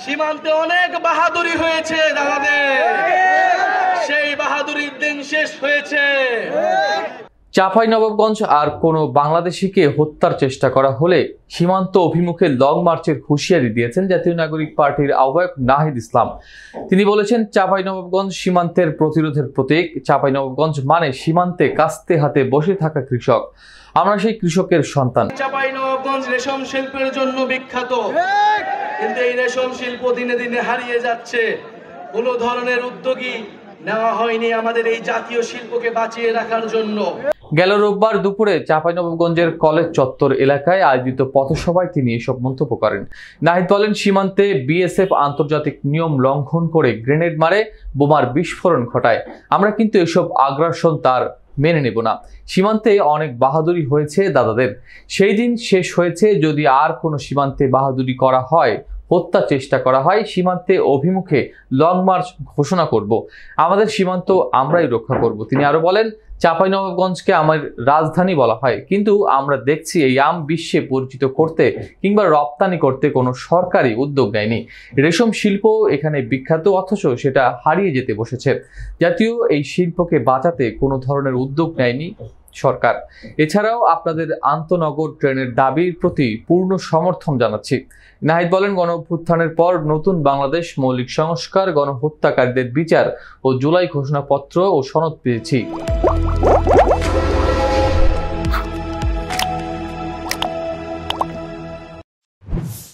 সীমান্তে অনেক বাহাদুরি হয়েছে দাদাদের, সেই বাহাদুরির দিন শেষ হয়েছে। চাঁপাইনবাবগঞ্জ আর কোনো বাংলাদেশিকে হত্যার চেষ্টা করা হলে সীমান্ত অভিমুখে লং মার্চের হুঁশিয়ারি দিয়েছেন জাতীয় নাগরিক পার্টির আহ্বায়ক নাহিদ ইসলাম। তিনি বলেছেন, চাঁপাইনবাবগঞ্জ সীমান্তের প্রতিরোধের প্রতীক। চাঁপাইনবাবগঞ্জ মানে সীমান্তে কাস্তে হাতে বসে থাকা কৃষক। আমরা সেই কৃষকের সন্তান। চাঁপাইনবাবগঞ্জ রেশম শিল্পের জন্য বিখ্যাত, কিন্তু এই রেশম শিল্প দিনে দিনে হারিয়ে যাচ্ছে। কোনো ধরনের উদ্যোগী নেওয়া হয়নি আমাদের এই জাতীয় শিল্পকে বাঁচিয়ে রাখার জন্য। গেল রোববার দুপুরে চাঁপাইনবাবগঞ্জের কলেজ চত্বর এলাকায় আয়োজিত পথসভায় তিনি এসব মন্তব্য করেন। নাহিদ বলেন, সীমান্তে বিএসএফ আন্তর্জাতিক নিয়ম লঙ্ঘন করে গ্রেনেড মারে, বোমার বিস্ফোরণ ঘটায়। আমরা কিন্তু এসব আগ্রাসন তার মেনে নেব না। সীমান্তে অনেক বাহাদুরি হয়েছে দাদাদের, সেই দিন শেষ হয়েছে। যদি আর কোনো সীমান্তে বাহাদুরি করা হয়, হত্যা চেষ্টা করা হয়, সীমান্তে অভিমুখে লং মার্চ ঘোষণা করব। আমাদের সীমান্ত আমরাই রক্ষা করব। তিনি আরো বলেন, চাঁপাইনবাবগঞ্জকে আমার রাজধানী বলা হয়, কিন্তু আমরা দেখছি এই আম বিশ্বে পরিচিত করতে কিংবা রপ্তানি করতে কোনো সরকারি উদ্যোগ নেয়নি। রেশম শিল্প এখানে বিখ্যাত, অথচ সেটা হারিয়ে যেতে বসেছে। জাতীয় এই শিল্পকে বাঁচাতে কোনো ধরনের উদ্যোগ নেয়নি সরকার। এছাড়াও আপনাদের আন্তনগর ট্রেনের দাবির প্রতি পূর্ণ সমর্থন জানাচ্ছি। নাহিদ বলেন, গণঅভ্যুত্থানের পর নতুন বাংলাদেশ, মৌলিক সংস্কার, গণহত্যাকারীদের বিচার ও জুলাই ঘোষণাপত্র ও সনদ পেয়েছি।